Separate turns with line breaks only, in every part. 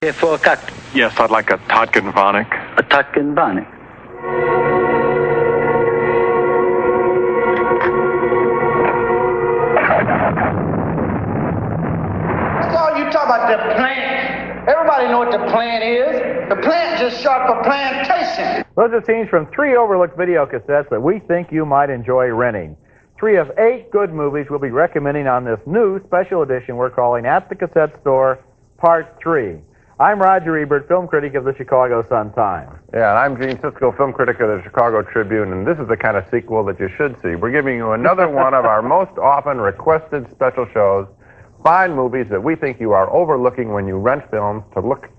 Here for a cocktail.
Yes, I'd like a Totkin Vonic.
A Totkin Vonic.
So you talk about the plant. Everybody know what the plant is. The plant just short for plantation.
Those are scenes from 3 overlooked video cassettes that we think you might enjoy renting. 3 of 8 good movies we'll be recommending on this new special edition we're calling At the Cassette Store, Part 3. I'm Roger Ebert, film critic of the Chicago Sun-Times.
Yeah, and I'm Gene Siskel, film critic of the Chicago Tribune, and this is the kind of sequel that you should see. We're giving you another one of our most often requested special shows, fine movies that we think you are overlooking when you rent films to look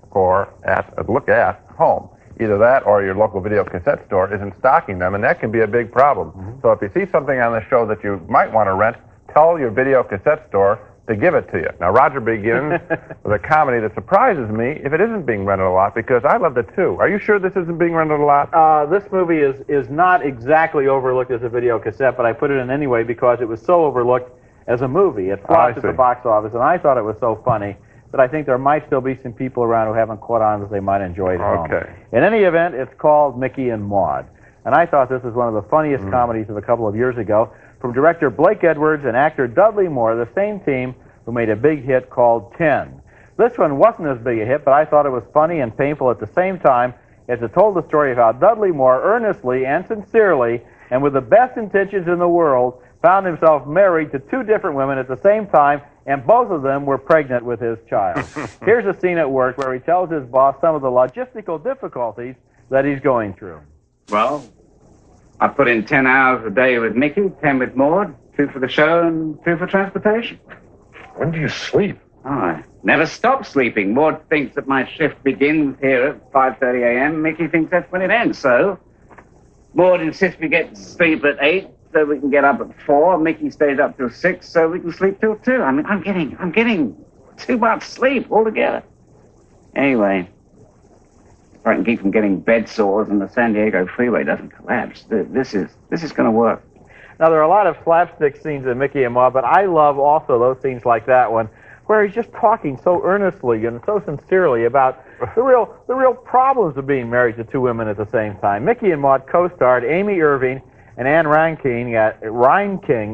at home. Either that or your local video cassette store isn't stocking them, and that can be a big problem. Mm-hmm. So if you see something on the show that you might want to rent, tell your video cassette store to give it to you. Now, Roger begins with a comedy that surprises me if it isn't being rented a lot, because I loved it too. Are you sure this isn't being rented a lot?
This movie is not exactly overlooked as a video cassette, but I put it in anyway because it was so overlooked as a movie. It flopped at the box office, and I thought it was so funny that I think there might still be some people around who haven't caught on that they might enjoy it at home. In any event, it's called Mickey and Maude, and I thought this was one of the funniest comedies of a couple of years ago, from director Blake Edwards and actor Dudley Moore, the same team who made a big hit called 10. This one wasn't as big a hit, but I thought it was funny and painful at the same time, as it told the story of how Dudley Moore earnestly and sincerely, and with the best intentions in the world, found himself married to 2 different women at the same time, and both of them were pregnant with his child. Here's a scene at work where he tells his boss some of the logistical difficulties that he's going through.
Well, I put in 10 hours a day with Mickey, 10 with Maude, 2 for the show and 2 for transportation.
When do you sleep?
Oh, I never stop sleeping. Maude thinks that my shift begins here at 5:30 a.m. Mickey thinks that's when it ends, so Maude insists we get to sleep at 8 so we can get up at 4. Mickey stays up till 6 so we can sleep till 2. I mean, I'm getting too much sleep altogether. Anyway, if I can keep from getting bed sores and the San Diego freeway doesn't collapse, this is going to work.
Now, there are a lot of slapstick scenes in Mickey and Maude, but I love also those scenes like that one, where he's just talking so earnestly and so sincerely about the real problems of being married to 2 women at the same time. Mickey and Maude co-starred Amy Irving and Anne Reinking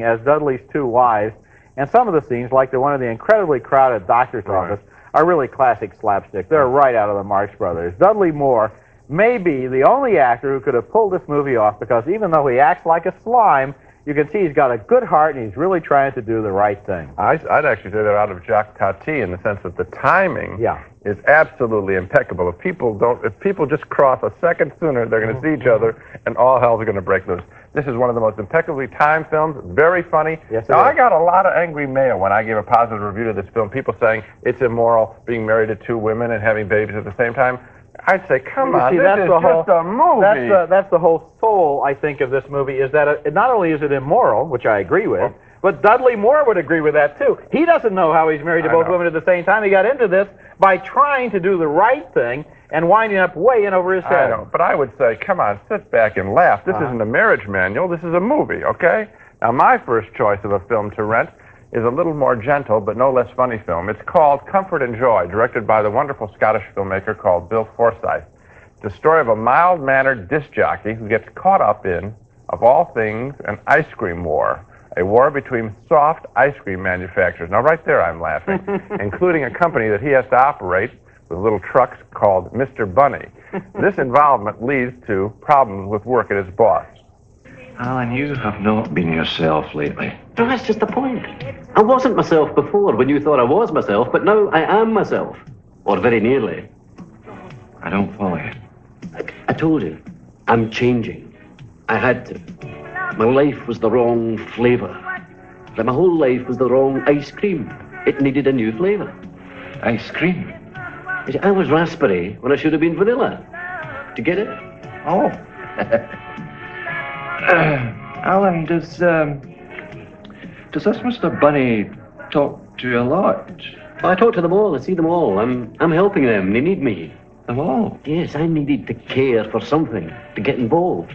as Dudley's 2 wives, and some of the scenes, like the one in the incredibly crowded doctor's office, are really classic slapstick. They're right out of the Marx Brothers. Dudley Moore may be the only actor who could have pulled this movie off, because even though he acts like a slime, you can see he's got a good heart and he's really trying to do the right thing.
I'd actually say they're out of Jacques Tati in the sense that the timing is absolutely impeccable. If people just cross a second sooner, they're going to see each other and all hell's going to break loose. This is one of the most impeccably timed films, very funny.
Yes,
now, I got a lot of angry mail when I gave a positive review to this film, people saying it's immoral being married to 2 women and having babies at the same time. I'd say, come on, this is just a movie.
That's the whole soul, I think, of this movie, is that not only is it immoral, which I agree with, but Dudley Moore would agree with that, too. He doesn't know how he's married to both women at the same time. He got into this by trying to do the right thing and winding up way in over his head.
I know, but I would say, come on, sit back and laugh. This isn't a marriage manual. This is a movie, okay? Now, my first choice of a film to rent is a little more gentle but no less funny film. It's called Comfort and Joy, directed by the wonderful Scottish filmmaker called Bill Forsyth. It's the story of a mild-mannered disc jockey who gets caught up in, of all things, an ice cream war. A war between soft ice cream manufacturers. Now, right there I'm laughing, including a company that he has to operate with little trucks called Mr. Bunny. This involvement leads to problems with work at his boss.
Alan, you have not been yourself lately.
No, that's just the point. I wasn't myself before when you thought I was myself, but now I am myself. Or very nearly.
I don't follow you.
I told you, I'm changing. I had to. My life was the wrong flavor. Like my whole life was the wrong ice cream. It needed a new flavor.
Ice cream?
You see, I was raspberry when I should have been vanilla. Do you get it?
Oh. Alan, does this Mr. Bunny talk to you a lot?
I talk to them all. I see them all. I'm helping them. They need me.
Them all?
Yes, I needed to care for something, to get involved.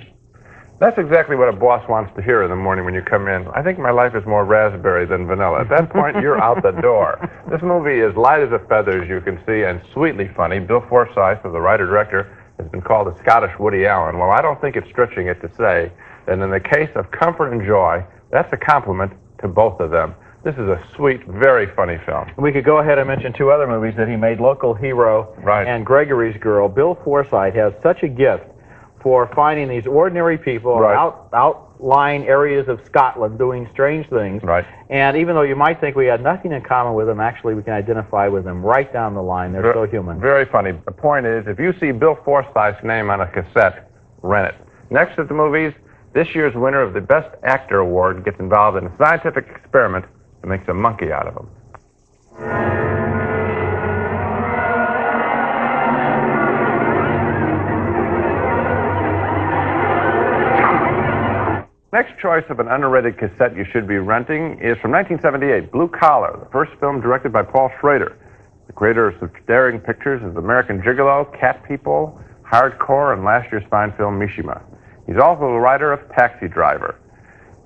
That's exactly what a boss wants to hear in the morning when you come in. I think my life is more raspberry than vanilla. At that point, you're out the door. This movie is light as a feather, as you can see, and sweetly funny. Bill Forsyth, the writer-director, has been called the Scottish Woody Allen. Well, I don't think it's stretching it to say that in the case of Comfort and Joy, that's a compliment to both of them. This is a sweet, very funny film.
We could go ahead and mention two other movies that he made, Local Hero and Gregory's Girl. Bill Forsyth has such a gift for finding these ordinary people outlying areas of Scotland doing strange things.
Right.
And even though you might think we had nothing in common with them, actually we can identify with them right down the line. They're so human.
Very funny. The point is, if you see Bill Forsyth's name on a cassette, rent it. Next at the movies, this year's winner of the Best Actor Award gets involved in a scientific experiment that makes a monkey out of him. Next choice of an underrated cassette you should be renting is from 1978, Blue Collar, the first film directed by Paul Schrader, the creator of such daring pictures as American Gigolo, Cat People, Hardcore, and last year's fine film Mishima. He's also the writer of Taxi Driver.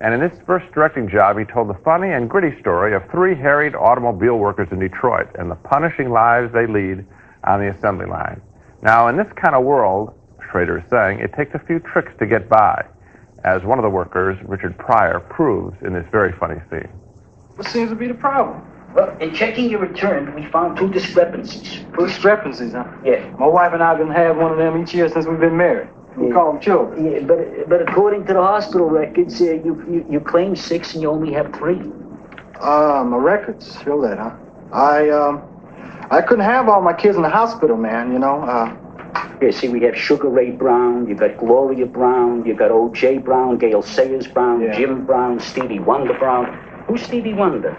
And in his first directing job, he told the funny and gritty story of three harried automobile workers in Detroit and the punishing lives they lead on the assembly line. Now, in this kind of world, Schrader is saying, it takes a few tricks to get by, as one of the workers, Richard Pryor, proves in this very funny scene.
What seems to be the problem?
Well, in checking your return, we found two discrepancies.
Two discrepancies, huh?
Yeah.
My wife and I have been having one of them each year since we've been married. We call them children.
Yeah, but according to the hospital records, you claim 6 and you only have 3.
My records show that, huh? I couldn't have all my kids in the hospital, man, you know.
Yeah, see, we have Sugar Ray Brown, you got Gloria Brown, you got O.J. Brown, Gail Sayers Brown, Jim Brown, Stevie Wonder Brown. Who's Stevie Wonder?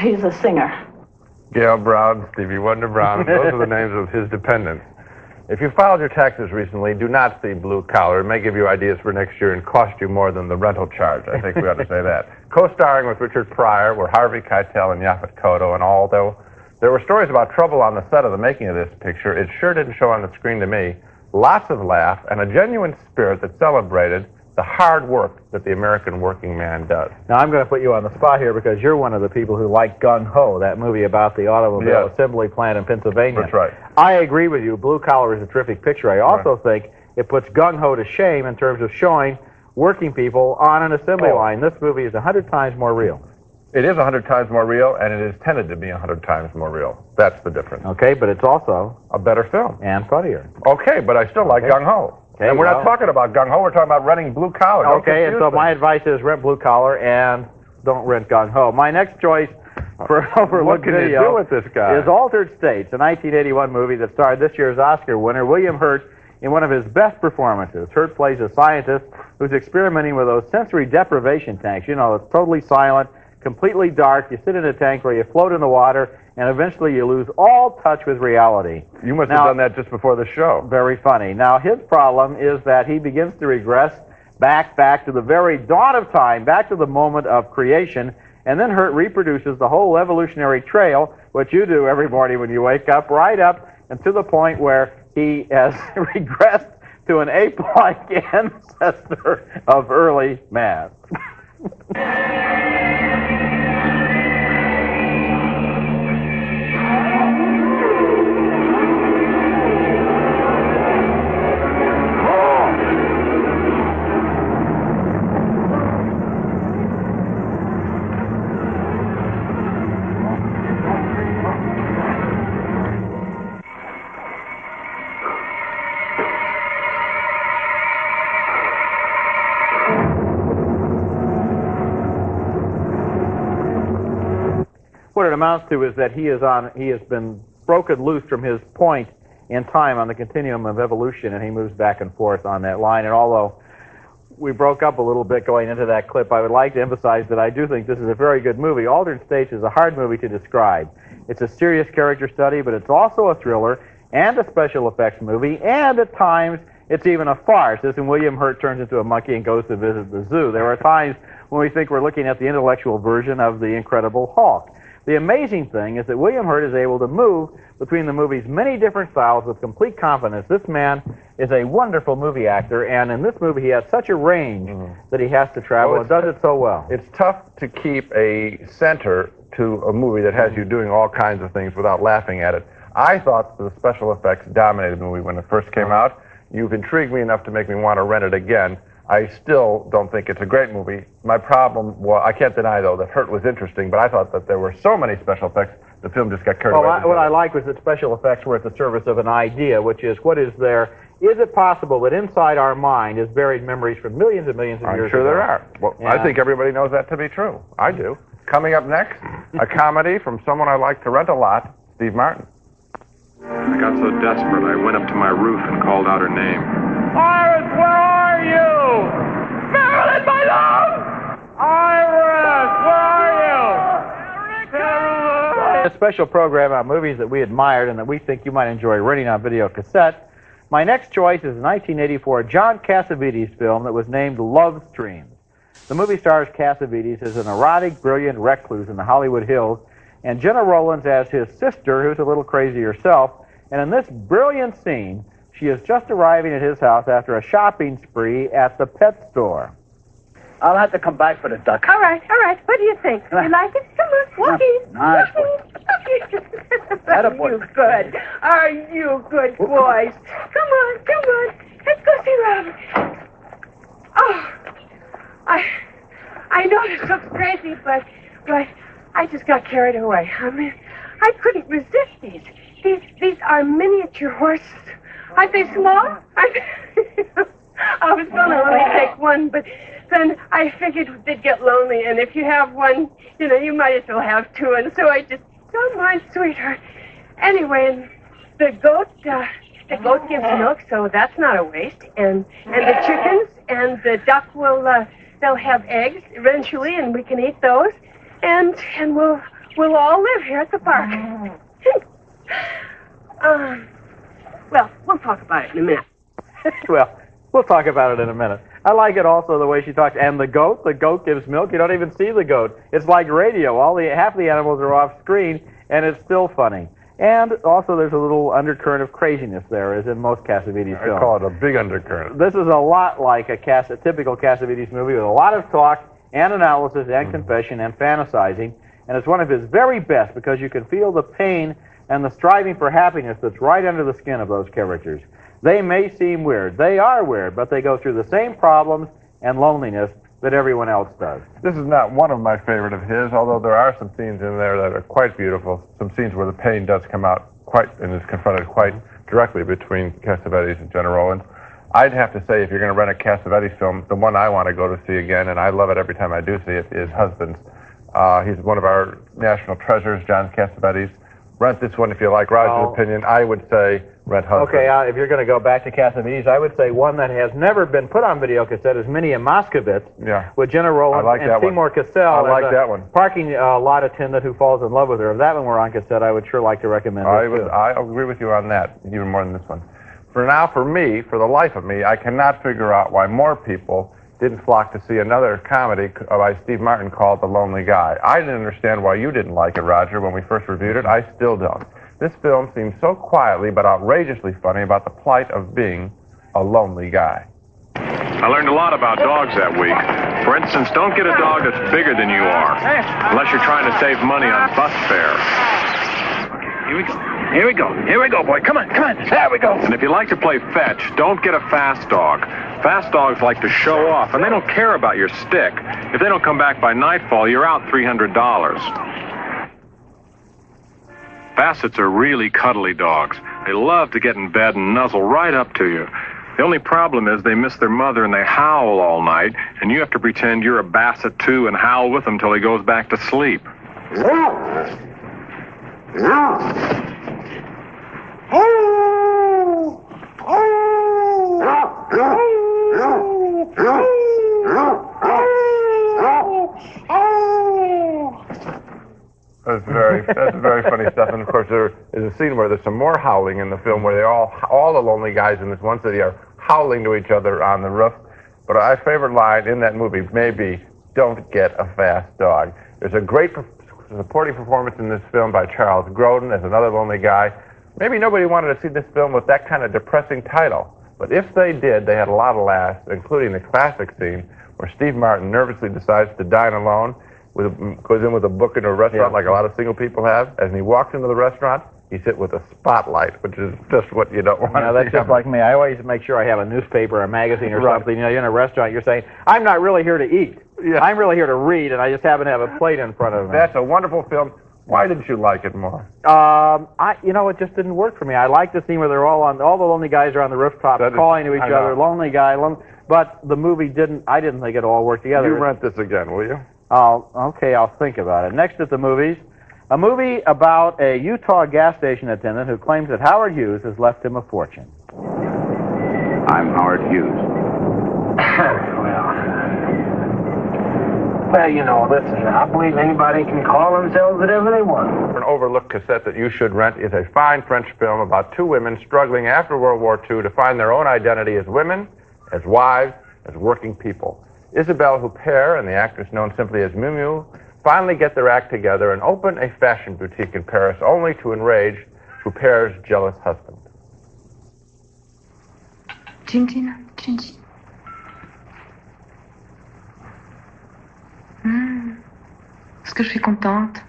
He's a singer.
Gail Brown, Stevie Wonder Brown, those are the names of his dependents. If you filed your taxes recently, do not see Blue Collar. It may give you ideas for next year and cost you more than the rental charge. I think we ought to say that. Co-starring with Richard Pryor were Harvey Keitel and Yaphet Kotto, and although there were stories about trouble on the set of the making of this picture, it sure didn't show on the screen to me. Lots of laugh and a genuine spirit that celebrated the hard work that the American working man does.
Now, I'm going to put you on the spot here because you're one of the people who like Gung Ho, that movie about the automobile assembly plant in Pennsylvania.
That's right.
I agree with you. Blue Collar is a terrific picture. I also think it puts Gung Ho to shame in terms of showing working people on an assembly line. This movie is 100 times more real.
It is 100 times more real, and it is tended to be 100 times more real. That's the difference.
Okay, but it's also
a better film.
And funnier.
Okay, but I still like Gung Ho.
Okay,
and we're not talking about Gung Ho, we're talking about renting Blue Collar.
Okay, and so my advice is rent Blue Collar and don't rent Gung Ho. My next choice for overlooked video
you do with this guy?
is Altered States, a 1981 movie that starred this year's Oscar winner William Hurt in one of his best performances. Hurt plays a scientist who's experimenting with those sensory deprivation tanks. You know, it's totally silent, completely dark. You sit in a tank where you float in the water, and eventually you lose all touch with reality.
You must have done that just before the show.
Very funny. Now, his problem is that he begins to regress back to the very dawn of time, back to the moment of creation, and then Hurt reproduces the whole evolutionary trail, what you do every morning when you wake up, right up and to the point where he has regressed to an ape-like ancestor of early man. What it amounts to is that he has been broken loose from his point in time on the continuum of evolution, and he moves back and forth on that line. And although we broke up a little bit going into that clip, I would like to emphasize that I do think this is a very good movie. Altered States is a hard movie to describe. It's a serious character study, but it's also a thriller and a special effects movie, and at times it's even a farce, as in William Hurt turns into a monkey and goes to visit the zoo. There are times when we think we're looking at the intellectual version of The Incredible Hulk. The amazing thing is that William Hurt is able to move between the movie's many different styles with complete confidence. This man is a wonderful movie actor, and in this movie he has such a range that he has to travel and does it so well.
It's tough to keep a center to a movie that has you doing all kinds of things without laughing at it. I thought the special effects dominated the movie when it first came out. You've intrigued me enough to make me want to rent it again. I still don't think it's a great movie. My problem, well, I can't deny, though, that Hurt was interesting, but I thought that there were so many special effects, the film just got carried away.
What I like was that special effects were at the service of an idea, which is, what is there? Is it possible that inside our mind is buried memories from millions and millions of years ago?
I'm sure there are. Well, yeah. I think everybody knows that to be true. I do. Coming up next, a comedy from someone I like to rent a lot, Steve Martin.
I got so desperate, I went up to my roof and called out her name.
Iris, where are you? Marilyn, my love! Iris, where are you?
A special program on movies that we admired and that we think you might enjoy renting on video cassette. My next choice is a 1984 John Cassavetes film that was named Love Streams. The movie stars Cassavetes as an erotic, brilliant recluse in the Hollywood Hills, and Jenna Rollins as his sister, who's a little crazy herself. And in this brilliant scene, she is just arriving at his house after a shopping spree at the pet store.
I'll have to come back for the duck.
All right. What do you think? You like it? Come on, Wookie.
Nice.
Are you good? Are you good boys? Come on. Let's go see Robert. Oh, I know this looks crazy, but I just got carried away. I mean, I couldn't resist these. These are miniature horses. Aren't they small? I was going to only take one, but then I figured they'd get lonely, and if you have one, you might as well have two, and so I just, don't mind, sweetheart. Anyway, and the goat gives milk, so that's not a waste, and the chickens and the duck they'll have eggs eventually, and we can eat those, and we'll all live here at the park. Well, we'll talk about it in a minute.
Well, we'll talk about it in a minute. I like it also the way she talks. And the goat gives milk. You don't even see the goat. It's like radio. Half the animals are off screen, and it's still funny. And also there's a little undercurrent of craziness there, as in most Cassavetes films.
I call it a big undercurrent.
This is a lot like a typical Cassavetes movie with a lot of talk and analysis and confession and fantasizing. And it's one of his very best because you can feel the pain and the striving for happiness that's right under the skin of those characters. They may seem weird. They are weird, but they go through the same problems and loneliness that everyone else does.
This is not one of my favorite of his, although there are some scenes in there that are quite beautiful, some scenes where the pain does come out and is confronted quite directly between Cassavetes and Jenna Rollins. I'd have to say, if you're going to rent a Cassavetes film, the one I want to go to see again, and I love it every time I do see it, is Husbands. He's one of our national treasures, John Cassavetes. Rent this one if you like Roger's opinion. I would say rent Husbands.
Okay, if you're going to go back to Cassavetes, I would say one that has never been put on video cassette is Minnie and Moskovitz with Jenna Rollins and Seymour Cassel.
I like that one.
Parking lot attendant who falls in love with her. If that one were on cassette, I would sure like to recommend it.
I agree with you on that, even more than this one. For now, for me, for the life of me, I cannot figure out why more people didn't flock to see another comedy by Steve Martin called The Lonely Guy. I didn't understand why you didn't like it, Roger, when we first reviewed it. I still don't. This film seems so quietly but outrageously funny about the plight of being a lonely guy.
I learned a lot about dogs that week. For instance, don't get a dog that's bigger than you are, unless you're trying to save money on bus fare. Okay, here we go, boy. Come on. There we go. And if you like to play fetch, don't get a fast dog. Fast dogs like to show off, and they don't care about your stick. If they don't come back by nightfall, you're out $300. Bassets are really cuddly dogs. They love to get in bed and nuzzle right up to you. The only problem is they miss their mother and they howl all night, and you have to pretend you're a Basset too and howl with them till he goes back to sleep.
That's very funny stuff. And of course, there is a scene where there's some more howling in the film, where they all the lonely guys in this one city are howling to each other on the roof. But my favorite line in that movie may be, "Don't get a fast dog." There's a great supporting performance in this film by Charles Grodin as another lonely guy. Maybe nobody wanted to see this film with that kind of depressing title. But if they did, they had a lot of laughs, including the classic scene where Steve Martin nervously decides to dine alone, goes in with a book into a restaurant like a lot of single people have. As he walks into the restaurant, he sits with a spotlight, which is just what you don't want to see.
That's just like me. I always make sure I have a newspaper or a magazine or something. You know, you're in a restaurant, you're saying, I'm not really here to eat. Yeah. I'm really here to read, and I just happen to have a plate in front of me.
That's a wonderful film. Why didn't you like it more?
It just didn't work for me. I like the scene where they're all the lonely guys are on the rooftop calling to each other, lonely guy, but the movie I didn't think it all worked together.
You rent this again, will you?
Okay, I'll think about it. Next at the movies, a movie about a Utah gas station attendant who claims that Howard Hughes has left him a fortune.
I'm Howard Hughes.
Well, you know, listen, I believe anybody can call themselves whatever they want.
An overlooked cassette that you should rent is a fine French film about two women struggling after World War II to find their own identity as women, as wives, as working people. Isabelle Huppert and the actress known simply as Miu Miu finally get their act together and open a fashion boutique in Paris, only to enrage Huppert's jealous husband.
Gin. Est-ce que je suis contente?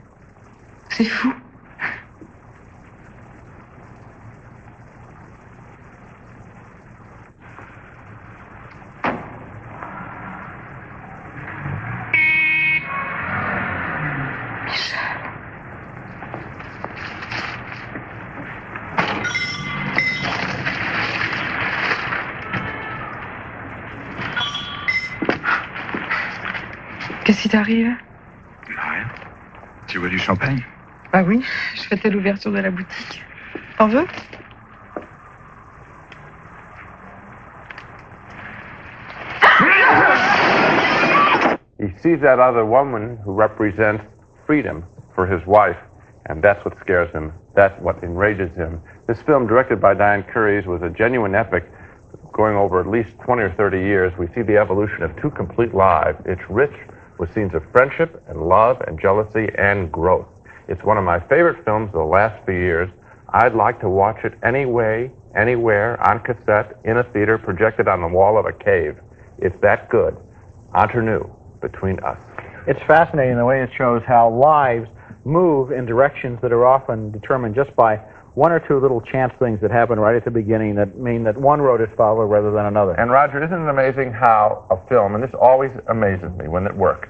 C'est fou. Qu'est-ce qui t'arrive?
Rien. Tu veux du champagne?
Bah oui, je fêtais l'ouverture de la boutique. T'en veux?
He sees that other woman who represents freedom for his wife, and that's what scares him. That's what enrages him. This film, directed by Diane Curries, was a genuine epic going over at least 20 or 30 years. We see the evolution of two complete lives. It's rich with scenes of friendship and love and jealousy and growth. It's one of my favorite films of the last few years. I'd like to watch it anyway, anywhere, on cassette, in a theater, projected on the wall of a cave. It's that good. Entre nous, between us.
It's fascinating the way it shows how lives move in directions that are often determined just by one or two little chance things that happen right at the beginning that mean that one road is followed rather than another.
And Roger, isn't it amazing how a film, and this always amazes me when it works,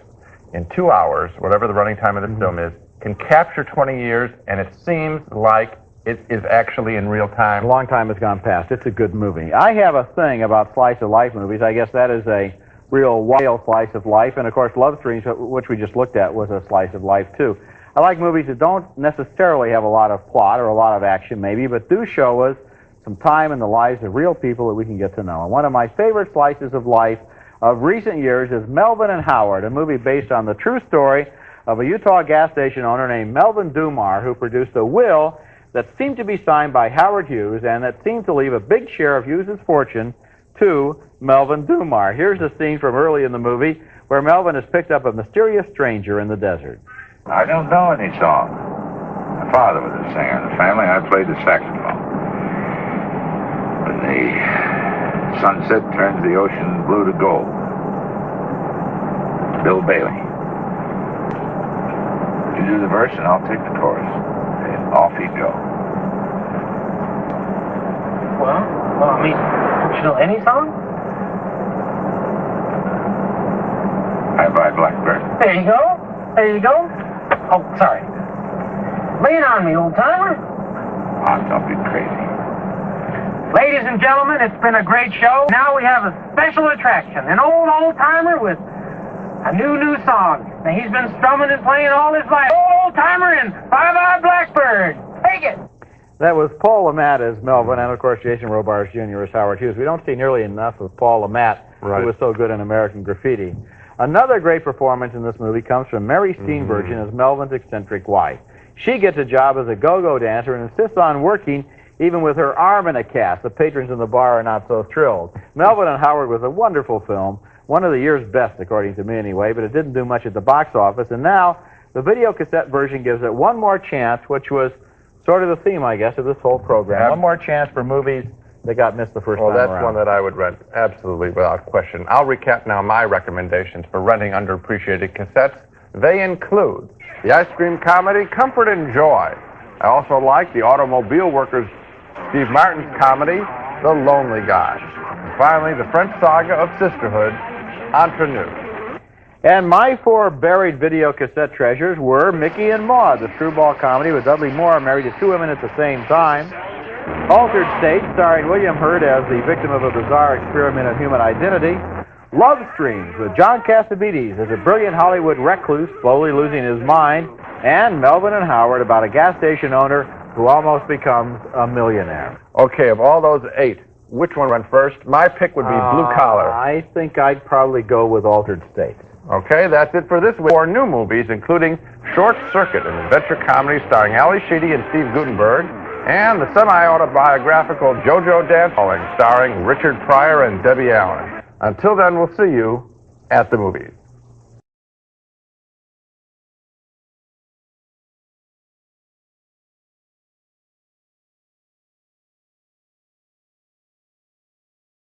in 2 hours, whatever the running time of this film is, can capture 20 years, and it seems like it is actually in real time.
A long time has gone past. It's a good movie. I have a thing about slice of life movies. I guess that is a real wild slice of life, and of course Love Streams, which we just looked at, was a slice of life too. I like movies that don't necessarily have a lot of plot or a lot of action maybe, but do show us some time in the lives of real people that we can get to know. And one of my favorite slices of life of recent years is Melvin and Howard, a movie based on the true story of a Utah gas station owner named Melvin Dumar, who produced a will that seemed to be signed by Howard Hughes and that seemed to leave a big share of Hughes' fortune to Melvin Dumar. Here's a scene from early in the movie where Melvin has picked up a mysterious stranger in the desert.
I don't know any songs. My father was a singer in the family. I played the saxophone. When the sunset turns the ocean blue to gold. Bill Bailey. You do the verse and I'll take the chorus. And off he'd go.
Well, I mean, don't you know any song?
Bye Bye Blackbird.
There you go. There you go. Oh, sorry. Lean on me, old-timer.
Oh, don't be crazy.
Ladies and gentlemen, it's been a great show. Now we have a special attraction, an old-timer with a new song. Now, he's been strumming and playing all his life. Old-timer and Bye Bye Blackbird. Take it.
That was Paul LeMat as Melvin, and of course Jason Robards Jr. as Howard Hughes. We don't see nearly enough of Paul LeMat, who was so good in American Graffiti. Another great performance in this movie comes from Mary Steenburgen as Melvin's eccentric wife. She gets a job as a go-go dancer and insists on working even with her arm in a cast. The patrons in the bar are not so thrilled. Melvin and Howard was a wonderful film, one of the year's best, according to me anyway, but it didn't do much at the box office, and now The video cassette version gives it one more chance, which was sort of the theme, I guess, of this whole program.
Yep.
One more chance for movies that got missed the first time
Well, that's
around.
one that I would rent, absolutely, without question. I'll recap now my recommendations for renting underappreciated cassettes. They include the ice cream comedy Comfort and Joy. I also like the automobile workers Steve Martin's comedy, The Lonely Guy. And finally, the French saga of sisterhood, Entre Nous.
And my 4 buried video cassette treasures were Mickey and Maude, the screwball comedy with Dudley Moore married to 2 women at the same time. Altered State, starring William Hurt as the victim of a bizarre experiment in human identity. Love Streams with John Cassavetes as a brilliant Hollywood recluse slowly losing his mind. And Melvin and Howard about a gas station owner who almost becomes a millionaire.
Okay, of all those 8, which one went first? My pick would be Blue Collar.
I think I'd probably go with Altered State.
Okay, that's it for this week. 4 new movies, including Short Circuit, an adventure comedy starring Ali Sheedy and Steve Guttenberg, and the semi-autobiographical JoJo Dance starring Richard Pryor and Debbie Allen. Until then, we'll see you at the movies.